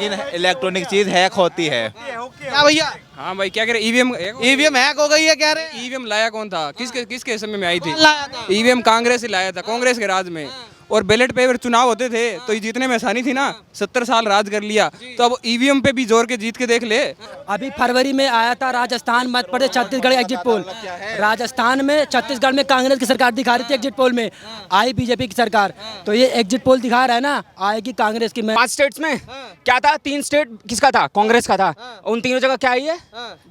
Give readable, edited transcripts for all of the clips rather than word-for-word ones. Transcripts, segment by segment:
Electronic चीज hack होती है। क्या भैया? हाँ भाई, क्या कह रहे? ईवीएम हैक हो गई है कह रहे हैं। ईवीएम लाया कौन था? किसके समय में आई थी? कौन लाया था? ईवीएम कांग्रेस ही लाया था, कांग्रेस के राज में। और बैलेट पेपर चुनाव होते थे तो ये जीतने में आसानी थी ना। 70 साल राज कर लिया तो अब ईवीएम पे भी जोर के जीत के देख ले। अभी फरवरी में आया था राजस्थान, मध्य प्रदेश, छत्तीसगढ़ एग्जिट पोल। राजस्थान में, छत्तीसगढ़ में कांग्रेस की सरकार दिखा रही थी एग्जिट पोल में, आई बीजेपी की सरकार। तो ये एग्जिट पोल दिखा रहा है ना, आएगी कांग्रेस की। 5 स्टेट्स में क्या था? 3 स्टेट किसका था? कांग्रेस का था। उन तीनों जगह क्या आई है?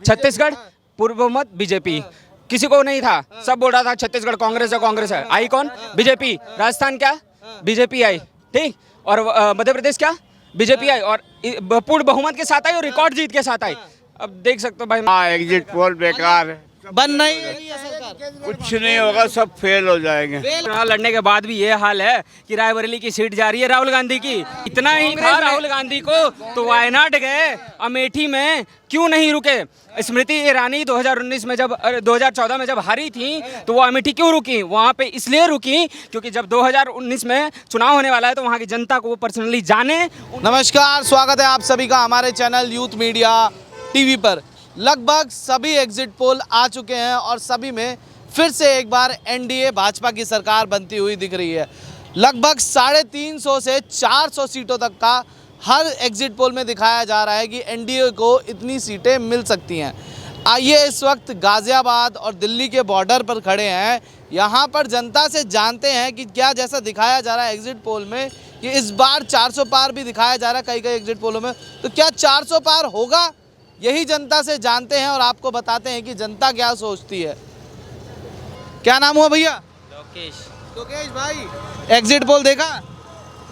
छत्तीसगढ़ पूर्व मत बीजेपी। किसी को नहीं था, सब बोल रहा था छत्तीसगढ़ कांग्रेस है। आई कौन? बीजेपी। राजस्थान क्या? बीजेपी आई, ठीक। और मध्य प्रदेश क्या? बीजेपी आई और पूर्ण बहुमत के साथ आई और रिकॉर्ड जीत के साथ आई। अब देख सकते हो भाई। हाँ, एग्जिट पोल बेकार है, बन नहीं रही है सरकार। कुछ नहीं होगा, सब फेल हो जाएंगे। चुनाव लड़ने के बाद भी ये हाल है कि रायबरेली की सीट जा रही है राहुल गांधी की। इतना ही था राहुल गांधी को तो वायनाड गए, अमेठी में क्यों नहीं रुके? स्मृति ईरानी 2019 में जब 2014 में जब हारी थी तो वो अमेठी क्यों रुकी? वहाँ पे इसलिए रुकी क्योंकि जब 2019 में चुनाव होने वाला है तो वहाँ की जनता को वो पर्सनली जाने। नमस्कार, स्वागत है आप सभी का हमारे चैनल यूथ मीडिया टीवी पर। लगभग सभी एग्जिट पोल आ चुके हैं और सभी में फिर से एक बार एनडीए भाजपा की सरकार बनती हुई दिख रही है। लगभग 350 से 400 सीटों तक का हर एग्जिट पोल में दिखाया जा रहा है कि एनडीए को इतनी सीटें मिल सकती हैं। आइए इस वक्त गाज़ियाबाद और दिल्ली के बॉर्डर पर खड़े हैं। यहाँ पर जनता से जानते हैं कि क्या जैसा दिखाया जा रहा है एग्जिट पोल में कि इस बार 400 पार भी दिखाया जा रहा है कई एग्जिट पोलों में, तो क्या 400 पार होगा? यही जनता से जानते हैं और आपको बताते हैं कि जनता क्या सोचती है। क्या नाम हुआ भैया? लोकेश भाई, एग्जिट पोल देखा?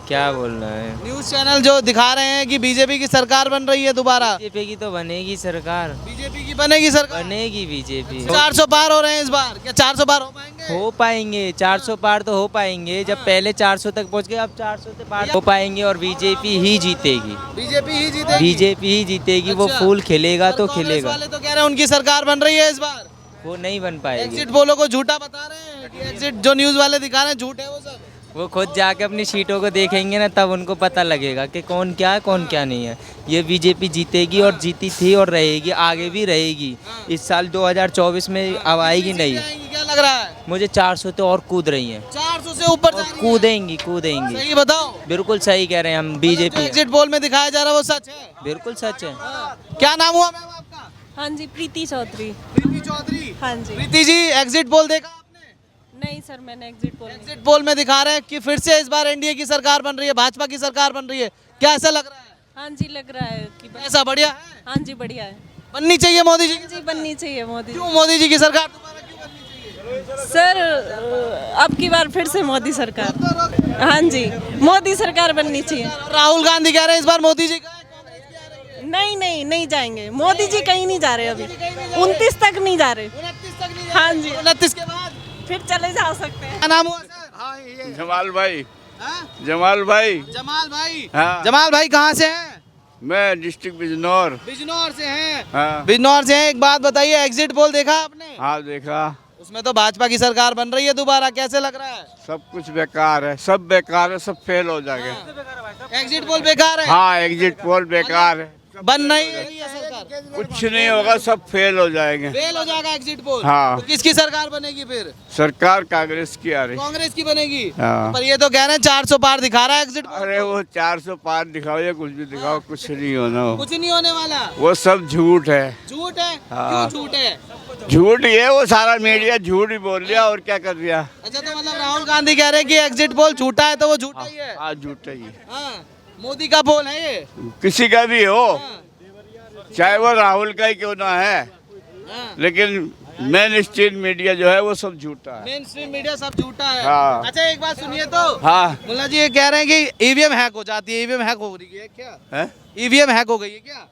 क्या बोल रहे हैं? न्यूज़ चैनल जो दिखा रहे हैं कि बीजेपी की सरकार बन रही है दोबारा। बीजेपी की तो बनेगी सरकार, बीजेपी की बनेगी सरकार, बनेगी बीजेपी। 400 पार हो रहे हैं इस बार, क्या 400 पार हो पाएंगे? हो पाएंगे 400 पार तो हो पाएंगे। जब पहले 400 तक पहुंच गए, अब 400 से पार हो पाएंगे और बीजेपी ही जीतेगी। बीजेपी ही जीतेगी। बीजेपी ही जीतेगी। वो फूल खिलेगा तो खिलेगा। वाले तो कह रहे हैं उनकी सरकार बन रही है इस बार। वो नहीं बन पाएगी। एग्जिट पोलों को झूठा बता रहे हैं कि एग्जिट जो न्यूज़ वाले दिखा रहे हैं झूठ है वो सब। वो खुद जाके अपनी सीटों को देखेंगे ना, तब उनको पता लगेगा कि कौन क्या है कौन क्या नहीं है। ये बीजेपी जीतेगी और जीती थी और रहेगी, आगे भी रहेगी। इस साल 2024 में अब आएगी नहीं। क्या लग रहा है? मुझे 400 तो और कूद रही हैं। 400 से ऊपर कूदेंगी। सही बताओ। बिल्कुल सही कह रहे हैं हम। बीजेपी एग्जिट पोल में दिखाया जा रहा है वो सच है? बिल्कुल सच है। क्या नाम हुआ मैम आपका? हाँ जी, प्रीति चौधरी। प्रीति चौधरी। हाँ जी। प्रीति जी, एग्जिट पोल देखा आपने? नहीं सर, मैंने एग्जिट पोल में दिखा रहे हैं कि फिर से इस बार एनडीए की सरकार बन रही है, भाजपा की सरकार बन रही है। क्या ऐसा लग रहा है? हाँ जी, लग रहा है कि ऐसा बढ़िया है? हाँ जी, बढ़िया है। बननी चाहिए मोदी जी की? जी, बननी चाहिए मोदी। क्यों मोदी जी की सरकार दोबारा क्यों बननी चाहिए? सर, अब की बार फिर से मोदी सरकार। हाँ जी, मोदी सरकार बननी चाहिए। राहुल गांधी कह रहे हैं इस बार मोदी जी का नहीं जाएंगे। मोदी जी कहीं नहीं जा रहे, अभी 29 तक नहीं जा रहे। 29 तक नहीं? हाँ जी, 29 के बाद फिर चले जा सकते हैं। क्या नाम हुआ सर? जमाल भाई। हाँ? जमाल भाई। जमाल भाई। हाँ। जमाल भाई कहाँ से हैं? मैं डिस्ट्रिक्ट बिजनौर। बिजनौर से हैं। हाँ। बिजनौर से हैं। एक बात बताइए, एग्जिट पोल देखा आपने? हाँ, देखा। उसमें तो भाजपा की सरकार बन रही है दोबारा, कैसे लग रहा है? सब कुछ बेकार है, सब बेकार है, सब फेल हो जाएंगे। एग्जिट पोल बेकार है? हाँ, एग्जिट पोल बेकार है, बन नहीं रही है सरकार। कुछ नहीं होगा, सब फेल हो जाएंगे। फेल हो जाएगा एग्जिट पोल। हाँ। तो किसकी सरकार बनेगी फिर? सरकार कांग्रेस की आ रही। कांग्रेस की बनेगी। हाँ। पर ये तो कह रहे हैं 400 पार दिखा रहा है एग्जिट पोल। अरे वो 400 पार दिखाओ या कुछ भी दिखाओ, कुछ नहीं होना हो। कुछ नहीं होने वाला। वो सब झूठ है। झूठ है? हाँ। क्यों झूठ है? झूठ ये वो सारा मीडिया झूठ ही बोल लिया और क्या कर दिया। अच्छा, तो मतलब राहुल गांधी कह रहे हैं कि एग्जिट पोल झूठा है तो वो झूठा ही है। हाँ, झूठा ही है। हाँ। मोदी का पोल है ये? किसी का भी हो, हाँ। चाहे वो राहुल का ही क्यों ना है, हाँ। लेकिन मेन स्ट्रीम मीडिया जो है वो सब झूठा है। मेन स्ट्रीम मीडिया सब झूठा है। हाँ। अच्छा, एक बात सुनिए तो। हाँ। मुल्ला जी ये कह रहे हैं कि ईवीएम हैक हो जाती है। ईवीएम हैक हो रही है क्या? है? ईवीएम हैक हो गई है क्या?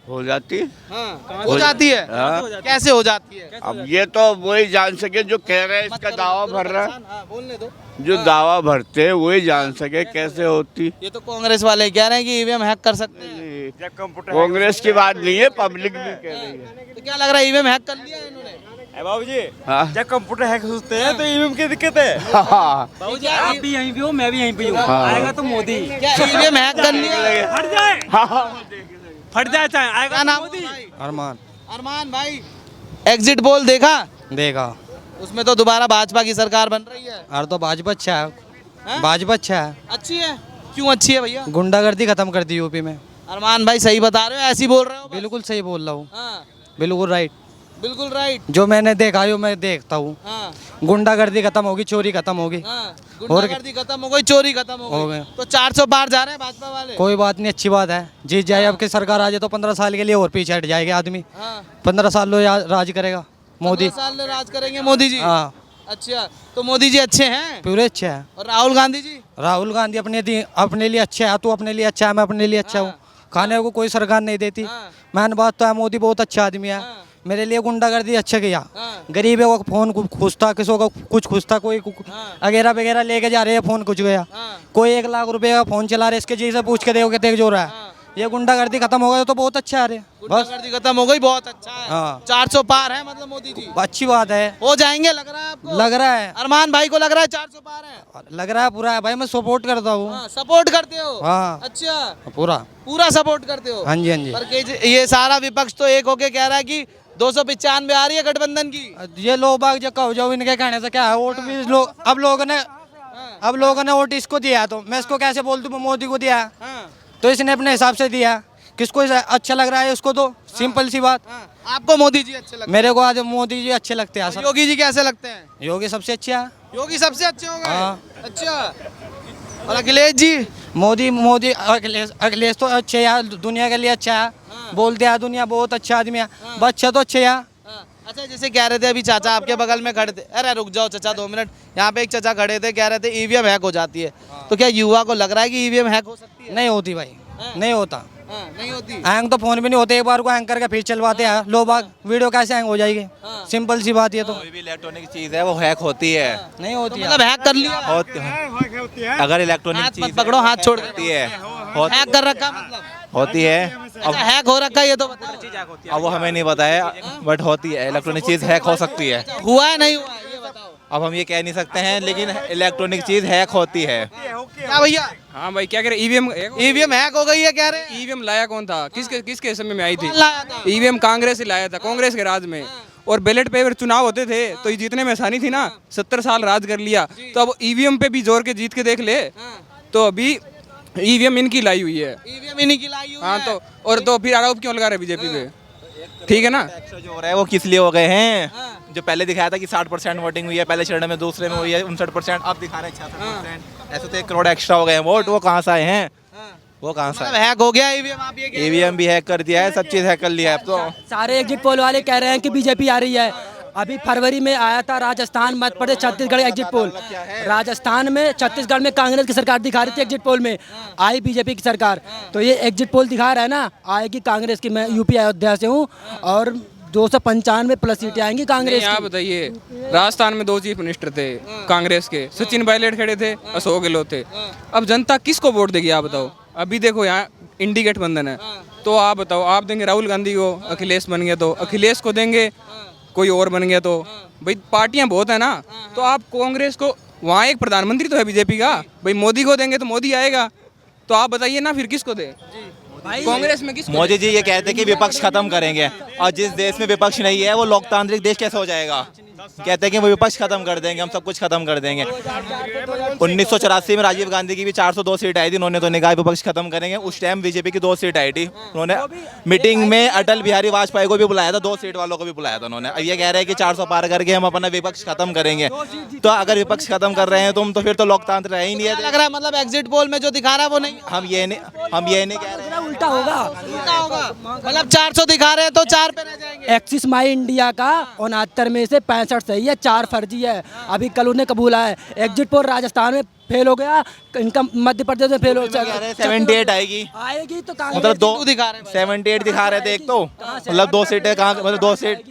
हो जाती है। हाँ, हो जाती है। हाँ। कैसे हो जाती है? अब ये तो वही जान सके जो कह रहे हैं, इसका दावा भर रहा है। हाँ, बोलने दो। जो दावा भरते हैं वही जान सके कैसे होती। ये तो कांग्रेस वाले कह रहे हैं कि ईवीएम हैक कर सकते हैं। कांग्रेस की बात नहीं है, पब्लिक भी कह रही है। तो क्या लग रहा है ईवीएम हैक कर लिया है इन्होंने? बाबूजी हाँ। जब कंप्यूटर हैक होते हैं तो ईवीएम की दिक्कत है। हाँ। बाबूजी आप भी यहीं पे हो, मैं भी यहीं पे हूँ। आएगा तो मोदी। क्या ईवीएम हैक करनी है? फट जाए फट जाए चाहे क्या आएगा नाम मोदी। भाई? अरमान अरमान भाई, एग्जिट पोल देखा? देखा उसमें तो दोबारा भाजपा की सरकार बन रही है। और तो भाजपा अच्छा है, हैं? भाजपा अच्छा है, अच्छी है? क्यों अच्छी है भैया? गुंडागर्दी खत्म कर दी यूपी में। अरमान भाई सही बता रहे हो, ऐसी बोल रहे हो? बिल्कुल सही बोल रहा हूँ, हाँ, बिल्कुल राइट। बिल्कुल राइट। जो मैंने देखा है वो मैं देखता हूँ। हाँ, गुंडागर्दी खत्म होगी, चोरी खत्म होगी। हाँ, गुंडागर्दी खत्म हो गई, चोरी खत्म हो हो गए। गई। तो 400 पार जा रहे हैं भाजपा वाले। कोई बात नहीं, अच्छी बात है। जीत जाए अब की सरकार आ जाए तो 15 साल के लिए और पीछे हट जाएगा आदमी। हाँ, 15 साल लो राज करेगा मोदी। 15 साल में राज करेंगे मोदी जी। हाँ, अच्छा, तो मोदी जी अच्छे हैं? पूरे अच्छे हैं। और राहुल गांधी जी? राहुल गांधी अपने लिए अच्छा है, तू अपने लिए अच्छा है, मैं अपने लिए अच्छा हूँ। खाने को कोई सरकार नहीं देती। हाँ। मैंने बात तो है, मोदी बहुत अच्छा आदमी है। हाँ। मेरे लिए गुंडागर्दी अच्छा किया। हाँ। गरीबों को फोन खुश था, किसी को कुछ खुश था, कोई हाँ। वगैरह वगैरह लेके जा रहे हैं, फोन कुछ गया। हाँ। कोई 1 लाख रुपए का फोन चला रहे, इसके जी से पूछ के देखो कितने जो रहा है। हाँ। ये गुंडागर्दी खत्म हो गया तो बहुत अच्छा है। अरे बस गुंडागर्दी खत्म हो गई, बहुत अच्छा है। हाँ। 400 पार है मतलब मोदी जी अच्छी बात है। हो जाएंगे, लग रहा है आपको? लग रहा है, अरमान भाई को लग रहा है 400 पार है? लग रहा है पूरा है भाई, मैं सपोर्ट करता हूँ। हाँ, सपोर्ट करते हो? हाँ। अच्छा, पूरा। पूरा सपोर्ट करते हो? हाँ जी, हाँ जी। पर ये सारा विपक्ष तो एक होके कह रहा है कि 295 आ रही है गठबंधन की। ये लोग बाग जो कहो जाओ, इनके कहने से क्या है, वोट भी लोग अब लोगों ने वोट इसको दिया है, तो मैं इसको कैसे बोल दूं मोदी को दिया है? हाँ, तो इसने अपने हिसाब से दिया। किसको अच्छा लग रहा है उसको दो, सिंपल सी बात। हाँ। आपको मोदी जी अच्छे लगते मेरे को आज मोदी जी अच्छे लगते हैं हैं? सर। योगी जी कैसे लगते हैं? योगी सबसे अच्छे है। योगी सबसे अच्छे हो गए? हाँ। अच्छा, और अखिलेश जी? मोदी अखिलेश तो अच्छे है, दुनिया के लिए अच्छा है। बोलते हैं दुनिया बहुत अच्छा आदमी है, बच्चे तो अच्छे है। हाँ। अच्छा, जैसे कह रहे थे अभी चाचा आपके बगल में खड़े थे, अरे रुक जाओ चाचा 2 मिनट, यहाँ पे एक चाचा खड़े थे, कह रहे थे ईवीएम हैक हो जाती है। तो क्या युवा को लग रहा है कि ईवीएम हैक हो सकती है? नहीं होती भाई, नहीं होता। हाँ, नहीं होती। हैंग तो फोन भी नहीं होते, एक बार को हैंग करके फिर चलवाते हैं लोग बाग, वीडियो कैसे हैंग हो जाएगी? सिंपल सी बात ये तो कोई भी इलेक्ट्रॉनिक चीज है वो हैक होती है। नहीं होती है। मतलब हैक कर लिया? अगर इलेक्ट्रॉनिक हाथ चीज मत पकड़ो, हाथ छोड़ के। होती है, हैक कर रखा मतलब? होती है। अच्छा, हैक हो रखा है ये तो बताओ। अब वो हमें नहीं पता है, बट होती है। इलेक्ट्रॉनिक चीज हैक हो सकती है। हुआ है नहीं हुआ है ये बताओ। अब हम ये कह नहीं सकते हैं, लेकिन इलेक्ट्रॉनिक चीज हैक होती है। क्या भैया, हाँ भाई, क्या कह रहे? ईवीएम ईवीएम हैक हो गई है कह रहे हैं? ईवीएम लाया कौन था? किसके समय में आई थी? कौन लाया था? ईवीएम कांग्रेस से लाया था, कांग्रेस के राज में। और बैलेट पेपर चुनाव होते थे तो ये जीतने में आसानी थी ना। 70 साल राज कर लिया, तो अब ईवीएम पे भी जोर के जीत के देख ले। तो अभी ईवीएम इनकी लाई हुई है। ईवीएम इन्हीं की लाई हुई हाँ, है। तो और तो फिर आरोप क्यों लगा रहे बीजेपी पे? ठीक है ना। एक्स्ट्रा जो हो रहा है वो किस लिए हो गए हैं? जो पहले दिखाया था कि 60% वोटिंग हुई है पहले चरण में, दूसरे में हुई है 59%, अब दिखा रहे हैं 66%। ऐसे तो 1 करोड़ एक्स्ट्रा हो गए हैं वोट, वो कहाँ से आए हैं? वो कहाँ से मतलब हैक हो गया ईवीएम, आप ये कह रहे हो? ईवीएम भी हैक कर दिया है, सब चीज हैक कर लिया है अब तो। सारे एग्जिट पोल वाले कह रहे हैं कि बीजेपी आ रही है। अभी फरवरी में आया था राजस्थान, मध्य प्रदेश, छत्तीसगढ़ एग्जिट पोल। राजस्थान में, छत्तीसगढ़ में कांग्रेस की सरकार दिखा रही थी एग्जिट पोल में, आई बीजेपी की सरकार। तो ये एग्जिट पोल दिखा रहा है ना, आएगी कांग्रेस की। मैं यूपी अयोध्या से हूँ और 295 प्लस सीटें आएंगी कांग्रेस आप की। बताइए, राजस्थान में 2 चीफ मिनिस्टर थे कांग्रेस के, सचिन पायलट खड़े थे, अशोक गहलोत थे। अब जनता किसको वोट देगी आप बताओ? अभी देखो यहाँ इंडी गठबंधन है, तो आप बताओ, आप देंगे राहुल गांधी को, अखिलेश बन गया तो अखिलेश को देंगे, कोई और बन गया तो भाई पार्टियां बहुत है ना। तो आप कांग्रेस को, वहाँ एक प्रधानमंत्री तो है बीजेपी का, भाई मोदी को देंगे तो मोदी आएगा। तो आप बताइए ना फिर किसको दे? कांग्रेस में किसको? मोदी जी ये कहते हैं कि विपक्ष खत्म करेंगे, और जिस देश में विपक्ष नहीं है वो लोकतांत्रिक देश कैसे हो जाएगा? कहते हैं कि वो विपक्ष खत्म कर देंगे, हम सब कुछ खत्म कर देंगे। 1984 में राजीव गांधी की भी 402 सीट आई थी, उन्होंने तो नहीं कहा विपक्ष खत्म करेंगे। उस टाइम बीजेपी की 2 सीट आई थी, उन्होंने मीटिंग में अटल बिहारी वाजपेयी को भी बुलाया था, 2 सीट वालों को भी बुलाया था उन्होंने। अब ये कह रहे हैं कि 400 पार करके हम अपना विपक्ष खत्म करेंगे। तो अगर विपक्ष खत्म कर रहे हैं तुम, तो फिर तो लोकतंत्र रह ही नहीं है। लग रहा है मतलब एग्जिट पोल में जो दिखा रहा है वो नहीं, हम ये नहीं कह रहे हैं। उल्टा होगा। उल्टा होगा। मतलब 400 दिखा रहे हैं तो 4 पे रह जाएंगे। एक्सिस माई इंडिया का 69 में से 65 सही है, 4 फर्जी है। अभी कल उन्हें कबूला है। एग्जिट पोल राजस्थान में फेल हो गया, इनका मध्य प्रदेश में फेल हो गया। 78 आएगी, आएगी तो कांग्रेस मतलब 2 क्यों दिखा रहे हैं? 78 दिखा रहे थे एक तो, मतलब 2 सीटें कहाँ, मतलब 2 सीट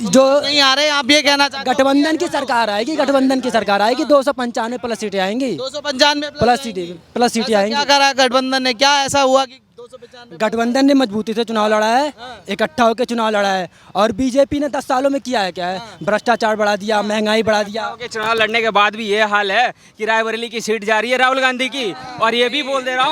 जो नहीं आ रहे, आप ये कहना चाहते हो? गठबंधन की सरकार आएगी, गठबंधन की सरकार आएगी, 295 प्लस सीटें आएंगी, 295 प्लस सीटें ऐसा आएंगी। क्या करा है गठबंधन ने? क्या ऐसा हुआ कि 295 गठबंधन ने मजबूती से चुनाव लड़ा है, इकट्ठा होकर चुनाव लड़ा है। और बीजेपी ने 10 सालों में किया है क्या है? भ्रष्टाचार बढ़ा दिया, महंगाई बढ़ा दिया। के चुनाव लड़ने के बाद भी ये हाल है कि रायबरेली की सीट जा रही है राहुल गांधी की। और ये भी बोल रहा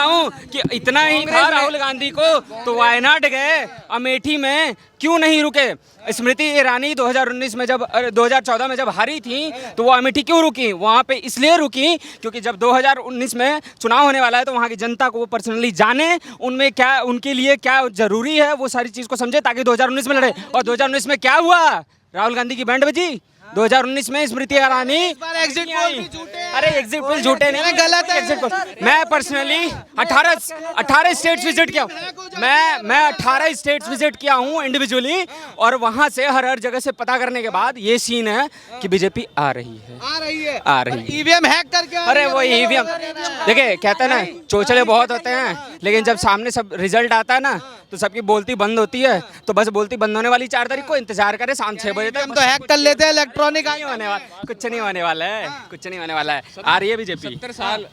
हूँ कि इतना ही था राहुल गांधी को तो वायनाड गए, अमेठी में क्यों नहीं रुके? स्मृति ईरानी 2019 में जब 2014 में जब हारी थी तो वो अमेठी क्यों रुकी? वहाँ पे इसलिए रुकी क्योंकि जब 2019 में चुनाव होने वाला है तो वहाँ की जनता को वो पर्सनली जाने, उनमें क्या, उनके लिए क्या जरूरी है, वो सारी चीज़ को समझे ताकि 2019 में लड़े। और 2019 में क्या हुआ? राहुल गांधी की बैंड बजी। 2019 में स्मृति ईरानी एग्जिट पोल भी झूठे हैं। अरे एग्जिट पोल झूठे नहीं, गलत है। Exit poll. मैं पर्सनली 18 स्टेट्स विजिट किया हूँ। मैं 18 स्टेट्स विजिट किया हूँ इंडिविजुअली, और वहाँ से हर जगह से पता करने के बाद ये सीन है कि बीजेपी आ रही है। ईवीएम हैक करके अरे वो ईवीएम देखिए, कहते हैं ना चोचले बहुत होते हैं, लेकिन जब सामने सब रिजल्ट आता है ना तो सबकी बोलती बंद होती है। तो बस बोलती बंद होने वाली 4 तारीख को इंतजार करें शाम 6 बजे तक। हम तो हैक कर लेते हैं इलेक्ट्रॉनिक। नहीं होने वाला, कुछ नहीं होने वाला है, कुछ नहीं होने वाला है। आ रही है बीजेपी, 70 साल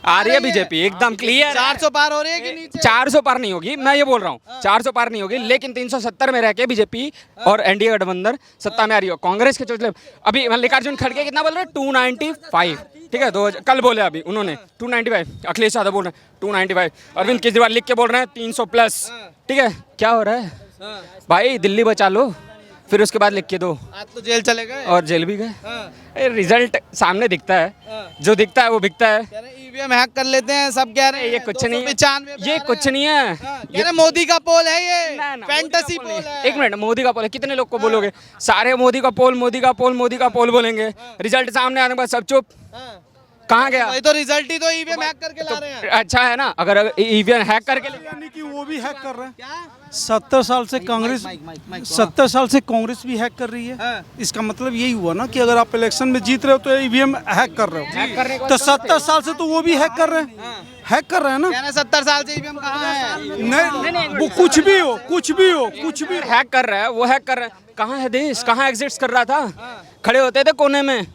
आ रही है बीजेपी, एकदम क्लियर। 400 पार हो रही है कि नीचे? 400 पार नहीं होगी, मैं ये बोल रहा हूँ 400 पार नहीं होगी, लेकिन 370 में रह के बीजेपी और एनडीए गठबंधन सत्ता में आ रही हो। कांग्रेस के चोचले अभी मल्लिकार्जुन खड़गे कितना बोल रहे हैं? 295, ठीक है। कल बोले अभी उन्होंने 295, अखिलेश यादव बोल रहे हैं 295, अरविंद केजरीवाल लिख के बोल रहे हैं 300 प्लस, ठीक है। क्या हो रहा है भाई? दिल्ली बचा लो, फिर उसके बाद लिख के दो। आज तो जेल चले गए और जेल भी गए। रिजल्ट सामने दिखता है, जो दिखता है वो बिकता है। ईवीएम हैक कर लेते हैं, सब कह रहे हैं। ये कुछ नहीं, 295 ये कुछ नहीं है। ये मोदी का पोल है, ये ना, ना, फैंटेसी पोल है। एक मिनट, मोदी का पोल है, कितने लोग को बोलोगे? सारे मोदी का पोल बोलेंगे, रिजल्ट सामने आने के बाद सब चुप। कहाँ गया? वही तो रिजल्ट ही तो ईवीएम हैक करके ला रहे हैं। अच्छा है ना, अगर ईवीएम हैक करके यानी कि वो भी हैक कर रहे हैं। 70 साल से कांग्रेस भी हैक कर रही है। इसका मतलब यही हुआ ना कि अगर आप इलेक्शन में जीत रहे हो तो ईवीएम हैक कर रहे हो, तो 70 साल से तो वो भी हैक कर रहे हैं ना। 70 साल से ईवीएम कहाँ है? नहीं, वो कुछ भी हो हैक कर रहा है, वो हैक कर रहा है। कहाँ है देश? कहाँ एग्जिस्ट कर रहा था? खड़े होते थे कोने में,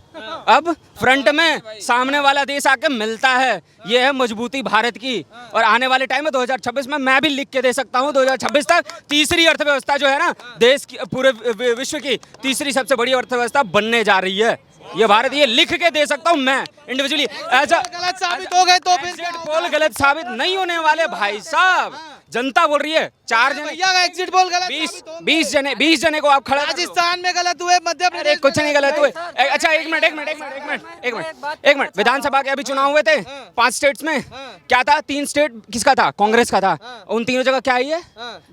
अब फ्रंट में सामने वाला देश आके मिलता है। ये है मजबूती भारत की। और आने वाले टाइम में 2026 में मैं भी लिख के दे सकता हूँ, 2026 तक तीसरी अर्थव्यवस्था जो है ना देश की, पूरे विश्व की तीसरी सबसे बड़ी अर्थव्यवस्था बनने जा रही है ये भारत। ये लिख के दे सकता हूँ मैं इंडिविजुअली। गलत साबित हो गए तो फिर एग्जिट पोल गलत साबित नहीं होने वाले भाई साहब। जनता बोल रही है 4 जने, भैया का एग्जिट पोल गलत 20 जने को आप खड़ा। राजस्थान में गलत हुए, मध्य प्रदेश कुछ नहीं गलत हुए। अच्छा एक मिनट, विधानसभा के अभी चुनाव हुए थे 5 स्टेट्स में। क्या था? 3 स्टेट किसका था? कांग्रेस का था। उन तीनों जगह क्या आई है?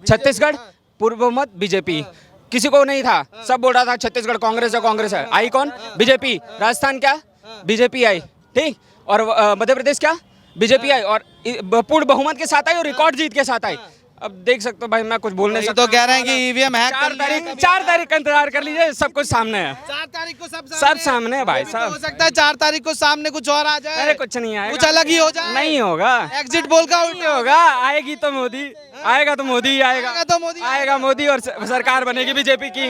छत्तीसगढ़ पूर्व मत बीजेपी, किसी को नहीं था, सब बोल रहा था छत्तीसगढ़ कांग्रेस है। आई कौन? बीजेपी। राजस्थान क्या? बीजेपी आई, ठीक। और मध्य प्रदेश क्या? बीजेपी आई, और पूर्ण बहुमत के साथ आई और रिकॉर्ड जीत के साथ आई। अब देख सकते हो भाई, मैं कुछ बोलने से तो कह रहे हैं कि ईवीएम हैक 4 तारीख का इंतजार कर लीजिए, सब कुछ सामने है। 4 तारीख को सब सामने है भाई साहब। हो सकता है 4 तारीख को सामने कुछ और आ जाए। अरे कुछ नहीं आएगा, कुछ अलग ही हो जाए। नहीं होगा, एग्जिट पोल का नहीं होगा। आएगी तो मोदी, आएगा तो मोदी ही आएगा, आएगा तो मोदी आएगा मोदी, और सरकार बनेगी बीजेपी की।